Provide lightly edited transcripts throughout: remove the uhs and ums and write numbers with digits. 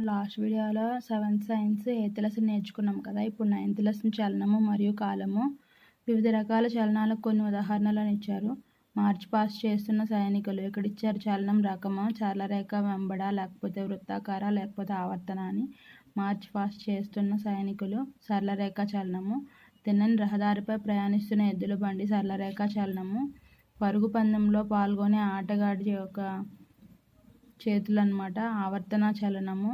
Last వీడియోలో 7th science 8th lesson నేర్చుకున్నాం కదా. ఇప్పుడు 9th లెసన్ చలనము మరియు కాలము. వివిధ రకాల చలనాలకు కొన్ని ఉదాహరణలను ఇచ్చారు. మార్చ్ పాస్ట్ చేస్తున్న సైనికులు. ఇక్కడ ఇచ్చారు చలనం రకము, సరళరేఖ వెంబడ, లేకపోతే వృత్తాకార, లేకపోతే ఆవర్తన అని. మార్చ్ పాస్ట్ చేస్తున్న సైనికులు సరళరేఖ చలనము. తిన్నని రహదారిపై ప్రయాణిస్తున్న ఎద్దుల బండి సరళరేఖ చలనము. పరుగు పందెంలో పాల్గొనే ఆటగాడి యొక్క చేతులు అన్నమాట ఆవర్తన చలనము.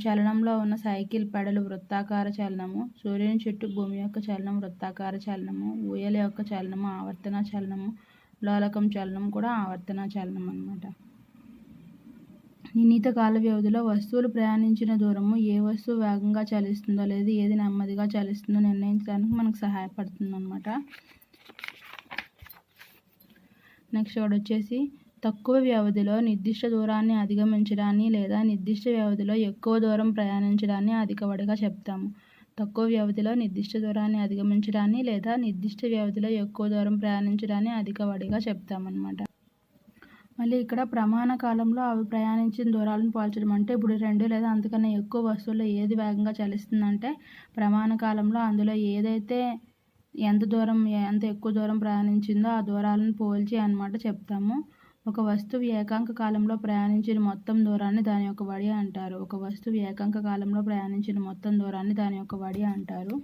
చలనంలో ఉన్న సైకిల్ పెడలు వృత్తాకార చలనము. సూర్యుని చుట్టూ భూమి యొక్క చలనం వృత్తాకార చలనము. ఊయల యొక్క చలనము ఆవర్తన చలనము. లోలకం చలనం కూడా ఆవర్తన చలనం అన్నమాట. నిర్ణీత కాల వ్యవధిలో వస్తువులు ప్రయాణించిన దూరము ఏ వస్తువు వేగంగా చలిస్తుందో లేదా ఏది నెమ్మదిగా చలిస్తుందో నిర్ణయించడానికి మనకు సహాయపడుతుంది అన్నమాట. నెక్స్ట్ ఒకటి వచ్చేసి తక్కువ వ్యవధిలో నిర్దిష్ట దూరాన్ని అధిగమించడాన్ని లేదా నిర్దిష్ట వ్యవధిలో ఎక్కువ దూరం ప్రయాణించడాన్ని అధిక వడిగా చెప్తాము. తక్కువ వ్యవధిలో నిర్దిష్ట దూరాన్ని అధిగమించడాన్ని లేదా నిర్దిష్ట వ్యవధిలో ఎక్కువ దూరం ప్రయాణించడాన్ని అధిక వడిగా చెప్తామన్నమాట. మళ్ళీ ఇక్కడ ప్రమాణ కాలంలో అవి ప్రయాణించిన దూరాలను పోల్చడం. అంటే ఇప్పుడు 2 లేదా అంతకన్నా ఎక్కువ వస్తువుల్లో ఏది వేగంగా చలిస్తుందంటే ప్రమాణ కాలంలో అందులో ఏదైతే ఎంత ఎక్కువ దూరం ప్రయాణించిందో ఆ దూరాలను పోల్చి అన్నమాట చెప్తాము. ఒక వస్తువు ఏకాంక కాలంలో ప్రయాణించిన మొత్తం దూరాన్ని దాని యొక్క వడి అంటారు. ఒక వస్తువు ఏకాంక కాలంలో ప్రయాణించిన మొత్తం దూరాన్ని దాని యొక్క వడి అంటారు.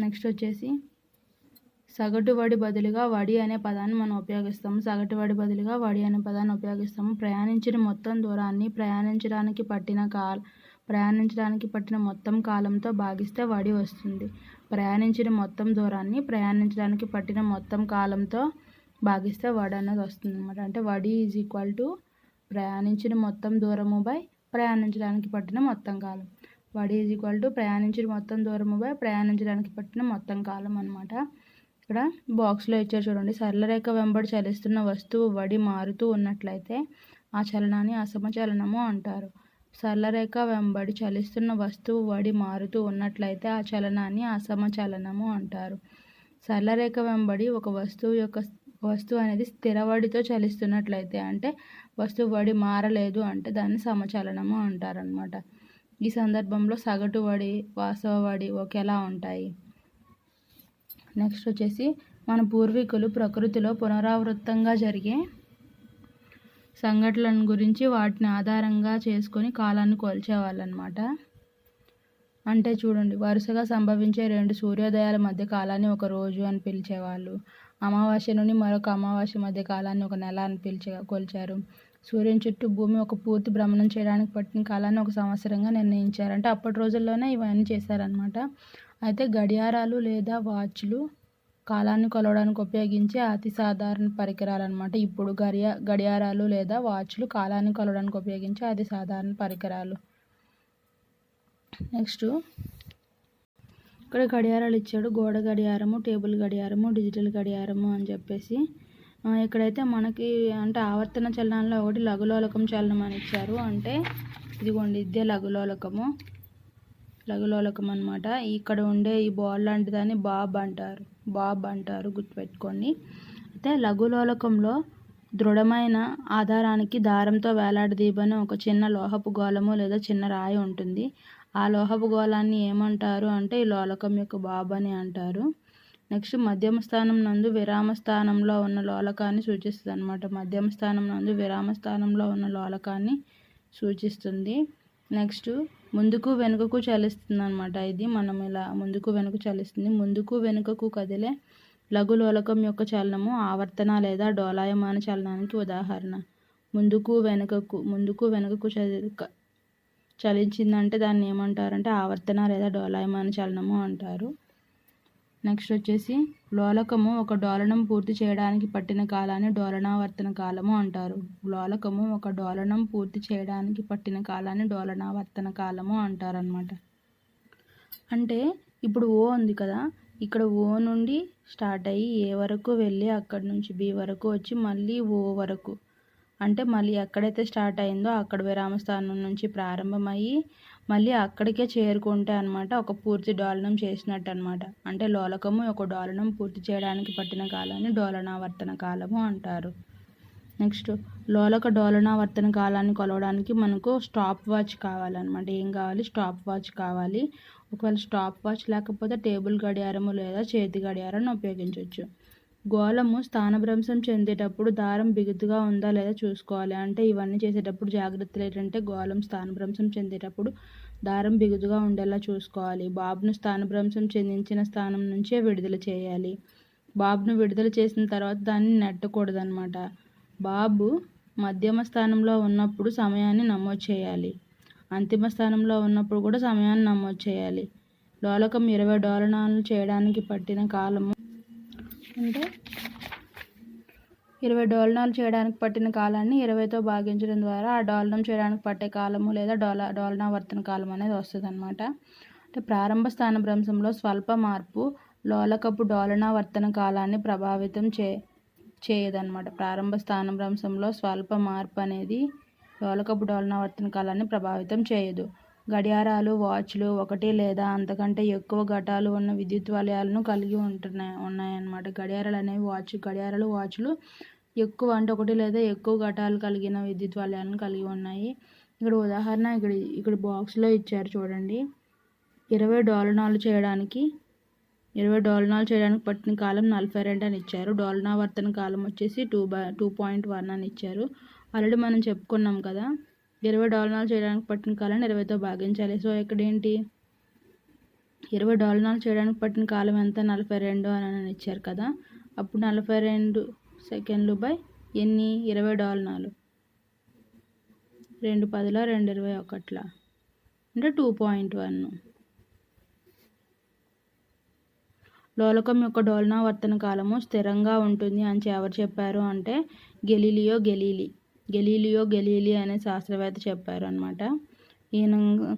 నెక్స్ట్ వచ్చేసి సగటు వడి బదులుగా వడి అనే పదాన్ని మనం ఉపయోగిస్తాము. సగటు వడి బదులుగా వడి అనే పదాన్ని ఉపయోగిస్తాము. ప్రయాణించిన మొత్తం దూరాన్ని ప్రయాణించడానికి పట్టిన మొత్తం కాలంతో భాగిస్తే వడి వస్తుంది. ప్రయాణించిన మొత్తం దూరాన్ని ప్రయాణించడానికి పట్టిన మొత్తం కాలంతో భాగిస్తే వడి అనేది వస్తుంది అన్నమాట. అంటే వడి ఈజ్ ఈక్వల్ టు ప్రయాణించిన మొత్తం దూరము బై ప్రయాణించడానికి పట్టిన మొత్తం కాలం. వడి ఈజ్ ఈక్వల్ టు ప్రయాణించిన మొత్తం దూరము బై ప్రయాణించడానికి పట్టిన మొత్తం కాలం అన్నమాట. ఇక్కడ బాక్స్లో ఇచ్చారు చూడండి. సరళరేఖ వెంబడి చలిస్తున్న వస్తువు వడి మారుతూ ఉన్నట్లయితే ఆ చలనాన్ని అసమచలనము అంటారు. సరళరేఖ వెంబడి చలిస్తున్న వస్తువు వడి మారుతూ ఉన్నట్లయితే ఆ చలనాన్ని అసమచలనము అంటారు. సరళరేఖ వెంబడి ఒక వస్తువు అనేది స్థిరవడితో చలిస్తున్నట్లయితే అంటే వస్తువు వడి మారలేదు అంటే దాన్ని సమచలనము అంటారనమాట. ఈ సందర్భంలో సగటు వడి వాస్తవ వడి ఒకేలా ఉంటాయి. నెక్స్ట్ వచ్చేసి మన పూర్వీకులు ప్రకృతిలో పునరావృతంగా జరిగే సంఘటనల గురించి వాటిని ఆధారంగా చేసుకొని కాలాన్ని కొలిచేవాళ్ళు అన్నమాట. అంటే చూడండి, వరుసగా సంభవించే 2 సూర్యోదయాల మధ్య కాలాన్ని ఒక రోజు అని పిలిచేవాళ్ళు. అమావాస్య నుండి మరొక అమావాస్య మధ్య కాలాన్ని ఒక నెల అని కొలిచారు. సూర్యుని చుట్టూ భూమి ఒక పూర్తి భ్రమణం చేయడానికి పట్టిన కాలాన్ని ఒక సంవత్సరంగా నిర్ణయించారు. అంటే అప్పటి రోజుల్లోనే ఇవన్నీ చేశారనమాట. అయితే గడియారాలు లేదా వాచ్లు కాలాన్ని కొలవడానికి ఉపయోగించే అతి సాధారణ పరికరాలు అన్నమాట. ఇప్పుడు గడియారాలు లేదా వాచ్లు కాలాన్ని కొలవడానికి ఉపయోగించే అతి సాధారణ పరికరాలు. నెక్స్ట్ ఇక్కడ గడియారాలు ఇచ్చాడు. గోడ గడియారము, టేబుల్ గడియారము, డిజిటల్ గడియారము అని చెప్పేసి. ఇక్కడైతే మనకి అంటే ఆవర్తన చలనాల్లో ఒకటి లఘులోలకం చలనం అని ఇచ్చారు. అంటే ఇదిగోండి, ఇదే లఘులోలకం అన్నమాట. ఇక్కడ ఉండే ఈ బాల్ లాంటి దాన్ని బాబ్ అంటారు గుర్తుపెట్టుకోండి. అయితే లఘులోలకంలో దృఢమైన ఆధారానికి దారంతో వేలాడదీయబడిన ఒక చిన్న లోహపు గోళము లేదా చిన్న రాయి ఉంటుంది. ఆ లోహపు గోళాన్ని ఏమంటారు అంటే ఈ లోలకం యొక్క బాబ్ అని అంటారు. నెక్స్ట్ మధ్యమ స్థానం నందు విరామ స్థానంలో ఉన్న లోలకాన్ని సూచిస్తుంది అన్నమాట. మధ్యమ స్థానం నందు విరామ స్థానంలో ఉన్న లోలకాన్ని సూచిస్తుంది. నెక్స్ట్ ముందుకు వెనుకకు చలిస్తుంది అన్నమాట. ఇది మనం ఇలా ముందుకు వెనుక చలిస్తుంది. ముందుకు వెనుకకు కదిలే లఘులోలకం యొక్క చలనము ఆవర్తన లేదా డోలాయమాన చలనానికి ఉదాహరణ. ముందుకు వెనుకకు చలించిందంటే దాన్ని ఏమంటారంటే ఆవర్తన లేదా డోలాయమాన చలనము అంటారు. నెక్స్ట్ వచ్చేసి లోలకము ఒక డోలనం పూర్తి చేయడానికి పట్టిన కాలాన్ని డోలనావర్తన కాలము అంటారు. లోలకము ఒక డోలనం పూర్తి చేయడానికి పట్టిన కాలాన్ని డోలనావర్తన కాలము అంటారనమాట. అంటే ఇప్పుడు ఓ ఉంది కదా, ఇక్కడ ఓ నుండి స్టార్ట్ అయ్యి ఏ వరకు వెళ్ళి అక్కడి నుంచి బి వరకు వచ్చి మళ్ళీ ఓ వరకు, అంటే మళ్ళీ ఎక్కడైతే స్టార్ట్ అయిందో అక్కడ విరామ స్థానం నుంచి ప్రారంభమయ్యి మళ్ళీ అక్కడికే చేరుకుంటే అనమాట ఒక పూర్తి డోలనం చేసినట్టు అనమాట. అంటే లోలకము ఒక డోలనం పూర్తి చేయడానికి పట్టిన కాలాన్ని డోలనావర్తన కాలము అంటారు. నెక్స్ట్ లోలక డోలనావర్తన కాలాన్ని కొలవడానికి మనకు స్టాప్ వాచ్ కావాలన్నమాట. ఏం కావాలి? స్టాప్ వాచ్ కావాలి. ఒకవేళ స్టాప్ వాచ్ లేకపోతే టేబుల్ గడియారము లేదా చేతి గడియారాన్ని ఉపయోగించవచ్చు. గోళము స్థానభ్రంశం చెందేటప్పుడు దారం బిగుతుగా ఉందా లేదా చూసుకోవాలి. అంటే ఇవన్నీ చేసేటప్పుడు జాగ్రత్తలు ఏంటంటే గోళం స్థానభ్రంశం చెందేటప్పుడు దారం బిగుతుగా ఉండేలా చూసుకోవాలి. బాబును స్థానభ్రంశం చెందించిన స్థానం నుంచే విడుదల చేయాలి. బాబును విడుదల చేసిన తర్వాత దాన్ని నెట్టకూడదనమాట. బాబు మధ్యమ స్థానంలో ఉన్నప్పుడు సమయాన్ని నమోదు చేయాలి. అంతిమ స్థానంలో ఉన్నప్పుడు కూడా సమయాన్ని నమోదు చేయాలి. డోలకం 20 డోలనాలను చేయడానికి పట్టిన కాలము అంటే 20 డోలనాలు చేయడానికి పట్టిన కాలాన్ని 20తో భాగించడం ద్వారా ఆ డోలనం చేయడానికి పట్టే కాలము లేదా డోలనావర్తన కాలం అనేది వస్తుంది అనమాట. అంటే ప్రారంభ స్థానభ్రంశంలో స్వల్ప మార్పు లోలకపు డోలనావర్తన కాలాన్ని ప్రభావితం చేయదన్నమాట. ప్రారంభ స్థానభ్రంశంలో స్వల్ప మార్పు అనేది లోలకపు డోలనావర్తన కాలాన్ని ప్రభావితం చేయదు. గడియారాలు, వాచ్లు ఒకటి లేదా అంతకంటే ఎక్కువ ఘటాలు ఉన్న విద్యుత్ వలయాలను కలిగి ఉన్నాయన్నమాట. గడియారాలు, వాచ్లు ఎక్కువ అంటే ఒకటి లేదా ఎక్కువ ఘటాలు కలిగిన విద్యుత్ వలయాలను కలిగి ఉన్నాయి. ఇక్కడ ఉదాహరణ ఇక్కడ బాక్స్లో ఇచ్చారు చూడండి. 20 డోలనాలు చేయడానికి పట్టిన కాలం 42 అని ఇచ్చారు. డోలనావర్తన కాలం వచ్చేసి 2.1 అని ఇచ్చారు. ఆల్రెడీ మనం చెప్పుకున్నాం కదా, 20 డోలనాలు చేయడానికి పట్టిన కాలాన్ని 20తో భాగించాలి. సో ఇక్కడ ఏంటి, 20 డోలనాలు చేయడానికి పట్టిన కాలం ఎంత? 42 అని ఇచ్చారు కదా. అప్పుడు 42 సెకండ్లు బై ఎన్ని? 20 డోలనాలు. 2 10 2 21 అంటే 2.1. లోలకం యొక్క డోలనావర్తన కాలము స్థిరంగా ఉంటుంది అని ఎవరు చెప్పారు అంటే గెలీలియో గెలీలీ అనే శాస్త్రవేత్త చెప్పారు అనమాట. ఈయన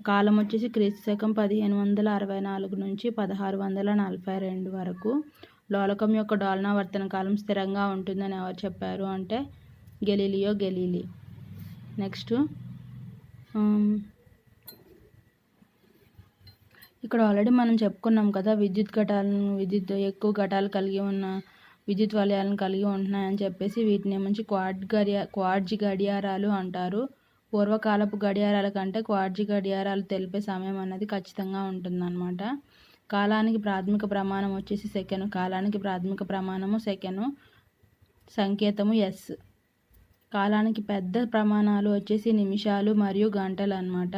కాలం వచ్చేసి క్రీస్తు శకం 1564 నుంచి 1642 వరకు. లోలకం యొక్క డోలనావర్తన కాలం స్థిరంగా ఉంటుందని ఎవరు చెప్పారు అంటే గెలీలియో గెలీలీ. నెక్స్ట్ ఇక్కడ ఆల్రెడీ మనం చెప్పుకున్నాం కదా, ఎక్కువ ఘటాలు కలిగి ఉన్న విద్యుత్ వలయాలను కలిగి ఉంటున్నాయని చెప్పేసి వీటిని ఏమంచి క్వార్ట్జ్ గడియారాలు అంటారు. పూర్వకాలపు గడియారాల కంటే క్వార్ట్జ్ గడియారాలు తెలిపే సమయం అనేది ఖచ్చితంగా ఉంటుందన్నమాట. కాలానికి ప్రాథమిక ప్రమాణం వచ్చేసి సెకను. Second, సంకేతము yes. కాలానికి పెద్ద ప్రమాణాలు వచ్చేసి నిమిషాలు మరియు గంటలు అన్నమాట.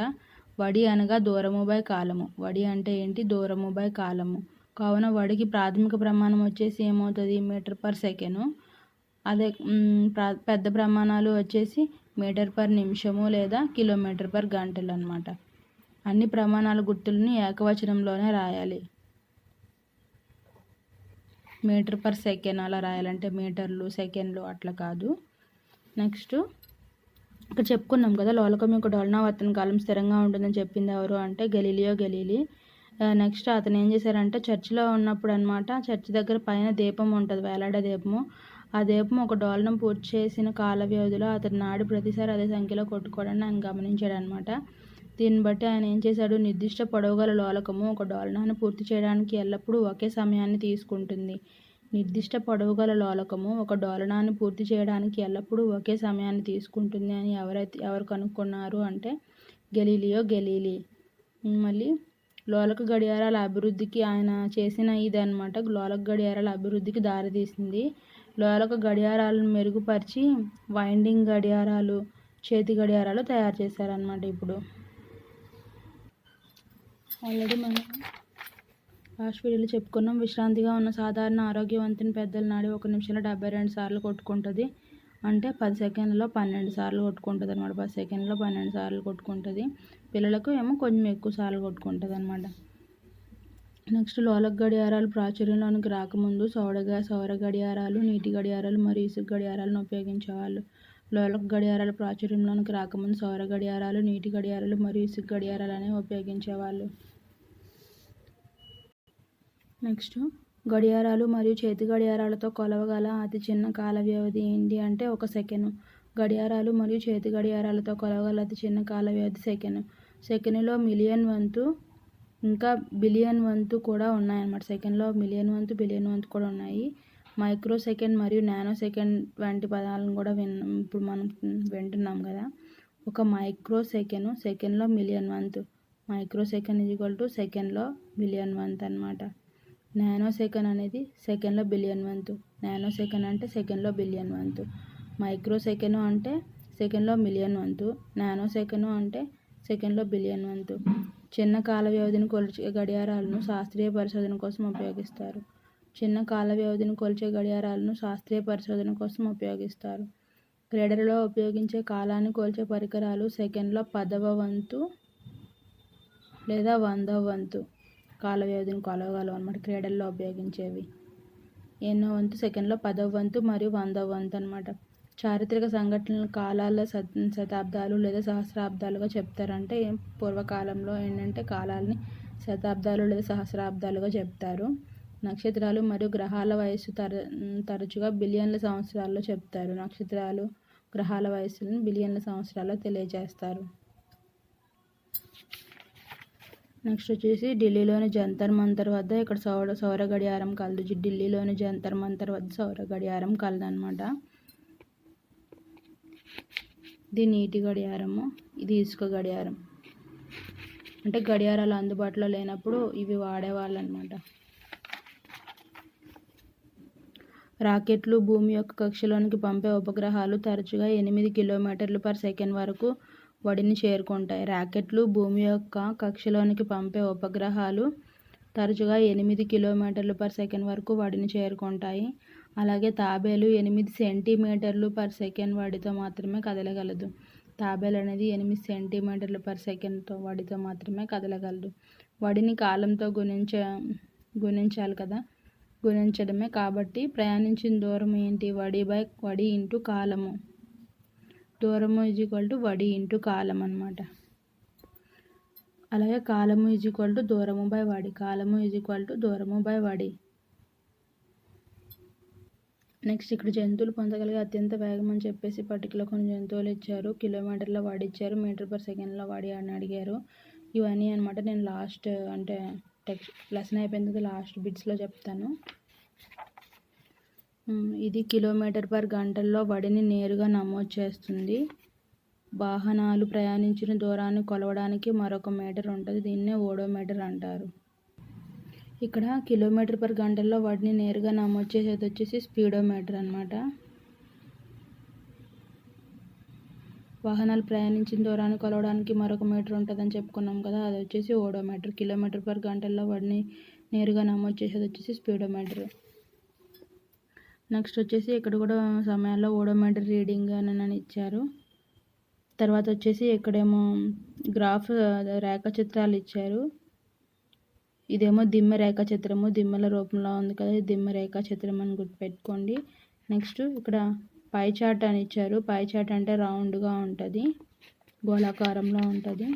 వడి అనగా దూరము బై కాలము. వడి అంటే ఏంటి? దూరము బై కాలము. కావున వడికి ప్రాథమిక ప్రమాణం వచ్చేసి ఏమవుతుంది? Metre per second. అదే పెద్ద ప్రమాణాలు వచ్చేసి మీటర్ పర్ నిమిషము లేదా కిలోమీటర్ పర్ గంటలు అన్నమాట. అన్ని ప్రమాణాల గుర్తులని ఏకవచనంలోనే రాయాలి. మీటర్ పర్ సెకండ్ అలా రాయాలంటే మీటర్లు, సెకండ్లు అట్లా కాదు. నెక్స్ట్ ఇక్కడ చెప్పుకున్నాం కదా, లోలకం యొక్క డోలనావర్తన కాలం స్థిరంగా ఉంటుందని చెప్పింది ఎవరు అంటే గెలీలియో గెలీలీ. నెక్స్ట్ అతను ఏం చేశారంటే చర్చిలో ఉన్నప్పుడు అనమాట, చర్చి దగ్గర పైన దీపం ఉంటుంది, వేలాడే దీపము. ఆ దీపం ఒక డోలనం పూర్తి చేసిన కాల వ్యవధిలో అతని నాడి ప్రతిసారి అదే సంఖ్యలో కొట్టుకోవడాన్ని ఆయన గమనించాడు అనమాట. దీన్ని బట్టి ఆయన ఏం చేశాడు? నిర్దిష్ట పొడవుగల లోలకము ఒక డోలనాన్ని పూర్తి చేయడానికి ఎల్లప్పుడూ ఒకే సమయాన్ని తీసుకుంటుంది. నిర్దిష్ట పొడవుగల లోలకము ఒక డోలనాన్ని పూర్తి చేయడానికి ఎల్లప్పుడూ ఒకే సమయాన్ని తీసుకుంటుంది అని ఎవరు కనుక్కున్నారు అంటే గెలీలియో గెలీలీ. మళ్ళీ లోలక గడియారాల అభివృద్ధికి ఆయన చేసిన ఇది అనమాట, లోలక గడియారాల అభివృద్ధికి దారితీసింది. లోలక గడియారాలను మెరుగుపరిచి వైండింగ్ గడియారాలు, చేతి గడియారాలు తయారు చేశారనమాట. ఇప్పుడు ఆల్రెడీ మనం లాస్ట్ వీడియోలో చెప్పుకున్నాం, విశ్రాంతిగా ఉన్న సాధారణ ఆరోగ్యవంతుని పెద్దల నాడి 1 నిమిషంలో 72 సార్లు కొట్టుకుంటుంది. అంటే 10 సెకండ్లలో 12 సార్లు కొట్టుకుంటుంది అనమాట. 10 సెకండ్లో 12 సార్లు కొట్టుకుంటుంది. పిల్లలకు ఏమో కొంచెం ఎక్కువ సార్లు కొట్టుకుంటుంది అనమాట. నెక్స్ట్ లోలక గడియారాలు ప్రాచుర్యంలోనికి రాకముందు సౌర గడియారాలు, నీటి గడియారాలు మరియు ఇసుక గడియారాలను ఉపయోగించేవాళ్ళు. లోలక గడియారాలు ప్రాచుర్యంలోనికి రాకముందు సౌర గడియారాలు, నీటి గడియారాలు మరియు ఇసుక గడియారాలు అనేవి ఉపయోగించేవాళ్ళు. నెక్స్ట్ గడియారాలు మరియు చేతి గడియారాలతో కొలవగల అతి చిన్న కాల వ్యవధి ఏంటి అంటే 1 సెకను. గడియారాలు మరియు చేతి గడియారాలతో కొలవగల అతి చిన్న కాల వ్యవధి సెకను. సెకనులో మిలియన్ వంతు ఇంకా బిలియన్ వంతు కూడా ఉన్నాయన్నమాట. సెకండ్లో మిలియన్ వంతు, బిలియన్ వంతు కూడా ఉన్నాయి. మైక్రో సెకండ్ మరియు నానో సెకండ్ వంటి పదాలను కూడా ఇప్పుడు మనం వింటున్నాం కదా. ఒక మైక్రో సెకండ్లో మిలియన్ వంతు. మైక్రో సెకండ్ సెకండ్లో మిలియన్ వంతు అనమాట. నానో సెకండ్ అనేది సెకండ్లో బిలియన్ వంతు. నానో సెకండ్ అంటే సెకండ్లో బిలియన్ వంతు. మైక్రో సెకండ్ అంటే సెకండ్లో మిలియన్ వంతు. నానో సెకండ్ అంటే సెకండ్లో బిలియన్ వంతు. చిన్న కాల వ్యవధిని కొలిచే గడియారాలను శాస్త్రీయ పరిశోధన కోసం ఉపయోగిస్తారు. చిన్న కాల వ్యవధిని కొలిచే గడియారాలను శాస్త్రీయ పరిశోధన కోసం ఉపయోగిస్తారు. క్రీడలలో ఉపయోగించే కాలాన్ని కొలిచే పరికరాలు సెకండ్లో 10వ వంతు లేదా 100వ వంతు కాల వ్యవధిని కొలవగలవు అన్నమాట. క్రీడల్లో ఉపయోగించేవి ఎన్నో వంతు సెకండ్లో 10వ వంతు మరియు 100వ వంతు అనమాట. చారిత్రక సంఘటనల కాలాల శతాబ్దాలు లేదా సహస్రాబ్దాలుగా చెప్తారంటే పూర్వకాలంలో ఏంటంటే కాలాలని శతాబ్దాలు లేదా సహస్రాబ్దాలుగా చెప్తారు. నక్షత్రాలు మరియు గ్రహాల వయస్సు తరచుగా బిలియన్ల సంవత్సరాల్లో చెప్తారు. నక్షత్రాలు గ్రహాల వయస్సులను బిలియన్ల సంవత్సరాల్లో తెలియజేస్తారు. నెక్స్ట్ వచ్చేసి ఢిల్లీలోని జంతర్ మంతర్ వద్ద ఇక్కడ సౌర గడియారం కలదు. ఢిల్లీలోని జంతర్ మంతర్ వద్ద సౌర గడియారం కలదనమాట. ఇది నీటి గడియారము, ఇది ఇసుక గడియారం. అంటే గడియారాలు అందుబాటులో లేనప్పుడు ఇవి వాడేవాళ్ళు అనమాట. రాకెట్లు భూమి యొక్క కక్షలోనికి పంపే ఉపగ్రహాలు తరచుగా 8 కిలోమీటర్లు/సెకండ్ వరకు వడిని చేరుకుంటాయి. రాకెట్లు భూమి యొక్క కక్షలోనికి పంపే ఉపగ్రహాలు తరచుగా 8 కిలోమీటర్లు/సెకండ్ వరకు వడిని చేరుకుంటాయి. అలాగే తాబేలు 8 సెంటీమీటర్లు/సెకండ్ వడితో మాత్రమే కదలగలదు. తాబేలు అనేది 8 సెంటీమీటర్లు/సెకండ్తో వడితో మాత్రమే కదలగలదు. వడిని కాలంతో గుణించాలి కదా, గుణించడమే. కాబట్టి ప్రయాణించిన దూరం ఏంటి? వడి ఇంటూ కాలము. దూరము వడి ఇంటూ కాలం అనమాట. అలాగే కాలము దూరము బై వడి. కాలము దూరము బై వడి. నెక్స్ట్ ఇక్కడ జంతువులు పొందగలిగే అత్యంత వేగం అని చెప్పేసి పట్టికలో కొన్ని జంతువులు ఇచ్చారు. కిలోమీటర్లో వడి ఇచ్చారు, మీటర్/సెకండ్లో వడి అని అడిగారు. ఇవన్నీ అనమాట. నేను లాస్ట్ అంటే లెసన్ అయిపోయిన తర్వాత లాస్ట్ బిట్స్లో చెప్తాను. ఇది కిలోమీటర్/గంటల్లో వడిని నేరుగా నమోదు చేస్తుంది. వాహనాలు ప్రయాణించిన దూరాన్ని కొలవడానికి మరొక మీటర్ ఉంటుంది. దీన్నే ఓడోమీటర్ అంటారు. ఇక్కడ కిలోమీటర్/గంటల్లో వడిని నేరుగా నమోదు చేసేది వచ్చేసి స్పీడోమీటర్ అనమాట. వాహనాలు ప్రయాణించిన దూరాన్ని కొలవడానికి మరొక మీటర్ ఉంటుందని చెప్పుకున్నాం కదా, అది వచ్చేసి ఓడోమీటర్. కిలోమీటర్/గంటల్లో వడిని నేరుగా నమోదు చేసేది వచ్చేసి స్పీడోమీటర్. నెక్స్ట్ వచ్చేసి ఇక్కడ కూడా సమయాల్లో ఓడోమీటర్ రీడింగ్ అని ఇచ్చారు. తర్వాత వచ్చేసి ఇక్కడేమో గ్రాఫ్ రేఖాచిత్రాలు ఇచ్చారు. ఇదేమో దిమ్మ రేఖాచిత్రము, దిమ్మల రూపంలో ఉంది కదా, ఇది దిమ్మ రేఖాచిత్రం అని గుర్తుపెట్టుకోండి. నెక్స్ట్ ఇక్కడ పై చార్ట్ అని ఇచ్చారు. పై చార్ట్ అంటే రౌండ్గా ఉంటుంది, గోళాకారంలో ఉంటుంది.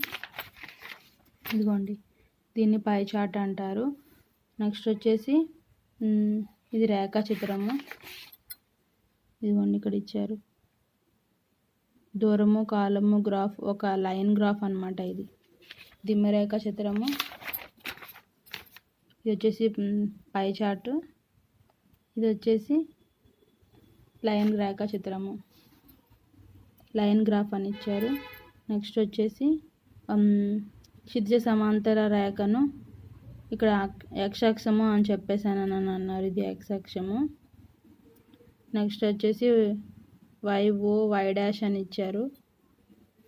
ఇదిగోండి, దీన్ని పై చార్ట్ అంటారు. నెక్స్ట్ వచ్చేసి ఇది రేఖాచిత్రము. ఇదిగోండి ఇక్కడ ఇచ్చారు. దూరము, కాలము గ్రాఫ్, ఒక లైన్ గ్రాఫ్ అనమాట. ఇది దిమ్మ రేఖాచిత్రము. ఇది వచ్చేసి పై చార్టు. ఇది వచ్చేసి లైన్ రేఖాచిత్రము, లైన్ గ్రాఫ్ అని ఇచ్చారు. నెక్స్ట్ వచ్చేసి క్షితిజ సమాంతర రేఖను ఇక్కడ x అక్షము అని చెప్పేసాను అని అన్నారు. ఇది x అక్షము. నెక్స్ట్ వచ్చేసి y అని ఇచ్చారు.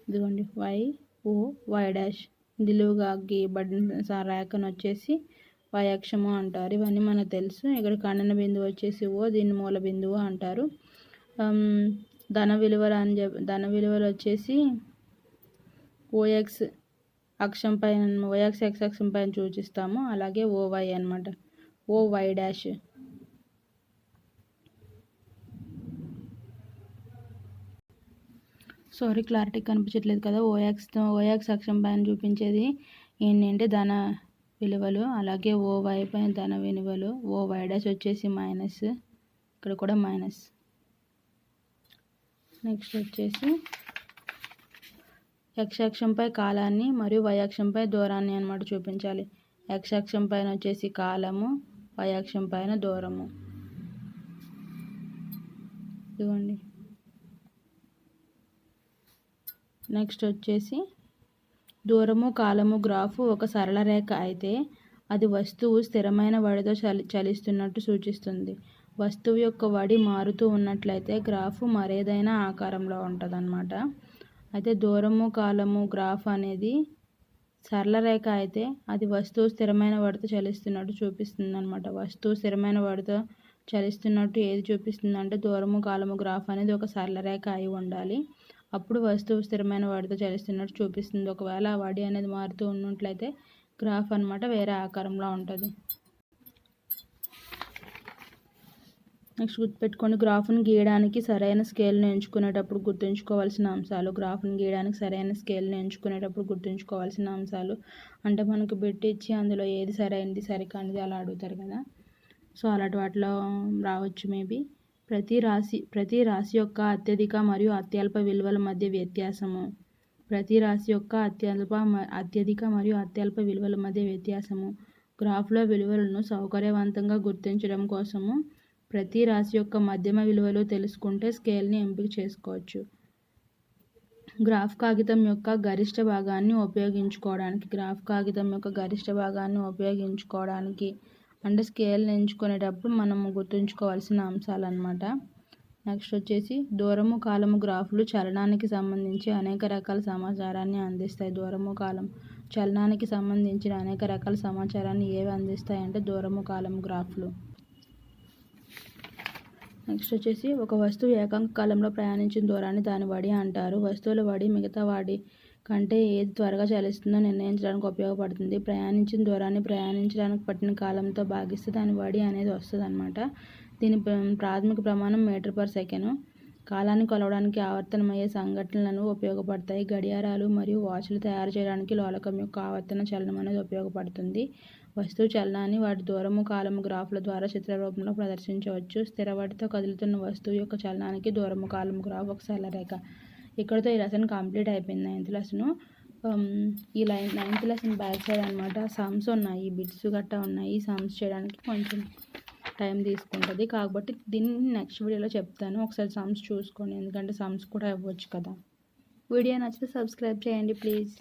ఇదిగోండి y నిలువుగా గీయబడిన రేఖను వచ్చేసి y అక్షము అంటారు. ఇవన్నీ మనకు తెలుసు. ఇక్కడ ఖండన బిందువు వచ్చేసి O, దీన్ని మూల బిందువు అంటారు. ధన విలువలు వచ్చేసి OX అక్షం పైన, OX x అక్షం పైన సూచిస్తాము. అలాగే OY అనమాట, OY'. సారీ, క్లారిటీ కనిపించట్లేదు కదా. OX అక్షం పైన చూపించేది ఏంటంటే ధన విలువలు, అలాగే OY పైన ధన విలువలు, OY' వచ్చేసి మైనస్, ఇక్కడ కూడా మైనస్. నెక్స్ట్ వచ్చేసి x అక్షంపై కాలాన్ని మరియు y అక్షంపై దూరాన్ని అన్నమాట చూపించాలి. x అక్షం పైన వచ్చేసి కాలము, y అక్షం పైన దూరము. ఇదిగోండి. నెక్స్ట్ వచ్చేసి దూరము కాలము గ్రాఫు ఒక సరళ రేఖ అయితే అది వస్తువు స్థిరమైన వడితో చలిస్తున్నట్టు సూచిస్తుంది. వస్తువు యొక్క వడి మారుతూ ఉన్నట్లయితే గ్రాఫు మరేదైనా ఆకారంలో ఉంటుందన్నమాట. అయితే దూరము కాలము గ్రాఫ్ అనేది సరళ రేఖ అయితే అది వస్తువు స్థిరమైన వడితో చలిస్తున్నట్టు చూపిస్తుంది అనమాట. వస్తువు స్థిరమైన వడితో చలిస్తున్నట్టు ఏది చూపిస్తుందంటే దూరము కాలము గ్రాఫ్ అనేది ఒక సరళ రేఖ అయి ఉండాలి. అప్పుడు వస్తువు స్థిరమైన వడితో చలిస్తున్నట్టు చూపిస్తుంది. ఒకవేళ ఆ వడి అనేది మారుతూ ఉన్నట్లయితే గ్రాఫ్ అనమాట వేరే ఆకారంలో ఉంటుంది. నెక్స్ట్ గుర్తుపెట్టుకోండి, గ్రాఫ్ను గీయడానికి సరైన స్కేల్ను ఎంచుకునేటప్పుడు గుర్తుంచుకోవాల్సిన అంశాలు. గ్రాఫ్ను గీయడానికి సరైన స్కేల్ను ఎంచుకునేటప్పుడు గుర్తుంచుకోవాల్సిన అంశాలు అంటే మనకు బిట్ ఇచ్చి అందులో ఏది సరైనది సరికానిది అలా అడుగుతారు కదా. సో అలాంటి వాటిలో రావచ్చు మేబీ. ప్రతి రాశి యొక్క అత్యధిక మరియు అత్యల్ప విలువల మధ్య వ్యత్యాసము. ప్రతి రాశి యొక్క అత్యధిక మరియు అత్యల్ప విలువల మధ్య వ్యత్యాసము. గ్రాఫ్లో విలువలను సౌకర్యవంతంగా గుర్తించడం కోసము ప్రతి రాశి యొక్క మధ్యమ విలువలు తెలుసుకుంటే స్కేల్ని ఎంపిక చేసుకోవచ్చు. గ్రాఫ్ కాగితం యొక్క గరిష్ట భాగాన్ని ఉపయోగించుకోవడానికి అంటే స్కేల్ని ఎంచుకునేటప్పుడు మనము గుర్తుంచుకోవాల్సిన అంశాలు అన్నమాట. నెక్స్ట్ వచ్చేసి దూరము కాలము గ్రాఫ్లు చలనానికి సంబంధించి అనేక రకాల సమాచారాన్ని అందిస్తాయి. దూరము కాలం చలనానికి సంబంధించిన అనేక రకాల సమాచారాన్ని ఏవి అందిస్తాయంటే దూరము కాలము గ్రాఫ్లు. నెక్స్ట్ వచ్చేసి ఒక వస్తువు ఏకాంక కాలంలో ప్రయాణించిన దూరాన్ని దాని వడి అంటారు. వస్తువుల వడి మిగతా వాడి కంటే ఏది త్వరగా చలిస్తుందో నిర్ణయించడానికి ఉపయోగపడుతుంది. ప్రయాణించిన దూరాన్ని ప్రయాణించడానికి పట్టిన కాలంతో భాగిస్తే దాని వడి అనేది వస్తుంది అనమాట. దీని ప్రాథమిక ప్రమాణం మీటర్/సెకను. కాలాన్ని కొలవడానికి ఆవర్తనమయ్యే సంఘటనలను ఉపయోగపడతాయి. గడియారాలు మరియు వాచ్లు తయారు చేయడానికి లోలకం యొక్క ఆవర్తన చలనం అనేది ఉపయోగపడుతుంది. వస్తువు చలనాన్ని వాటి దూరము కాలము గ్రాఫ్ల ద్వారా చిత్ర రూపంలో ప్రదర్శించవచ్చు. స్థిరవడితో కదులుతున్న వస్తువు యొక్క చలనానికి దూరము కాలము గ్రాఫ్ ఒక సరళరేఖ. ఇక్కడతో ఈ లెసన్ కంప్లీట్ అయిపోయింది. 9th lesson. ఈ 9th లెసన్ బ్యాక్ సైడ్ అనమాట సమ్స్ ఉన్నాయి, బిట్స్ గట్టా ఉన్నాయి. సమ్స్ చేయడానికి కొంచెం టైం తీసుకుంటుంది కాబట్టి దీన్ని నెక్స్ట్ వీడియోలో చెప్తాను. ఒకసారి సమ్స్ చూసుకోండి, ఎందుకంటే సమ్స్ కూడా ఇవ్వచ్చు కదా. వీడియో నచ్చితే సబ్స్క్రైబ్ చేయండి ప్లీజ్.